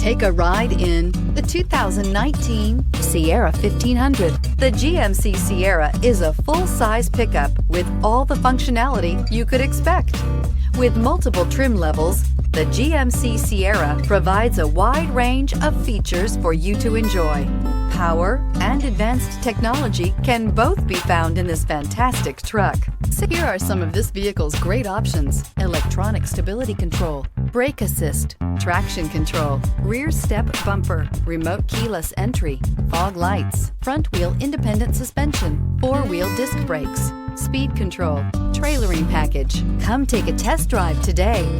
Take a ride in the 2019 Sierra 1500. The GMC Sierra is a full-size pickup with all the functionality you could expect. With multiple trim levels, the GMC Sierra provides a wide range of features for you to enjoy. Power and advanced technology can both be found in this fantastic truck. So here are some of this vehicle's great options: electronic stability control, brake assist, traction control, rear step bumper, remote keyless entry, fog lights, front wheel independent suspension, 4-wheel disc brakes, speed control, trailering package. Come take a test drive today.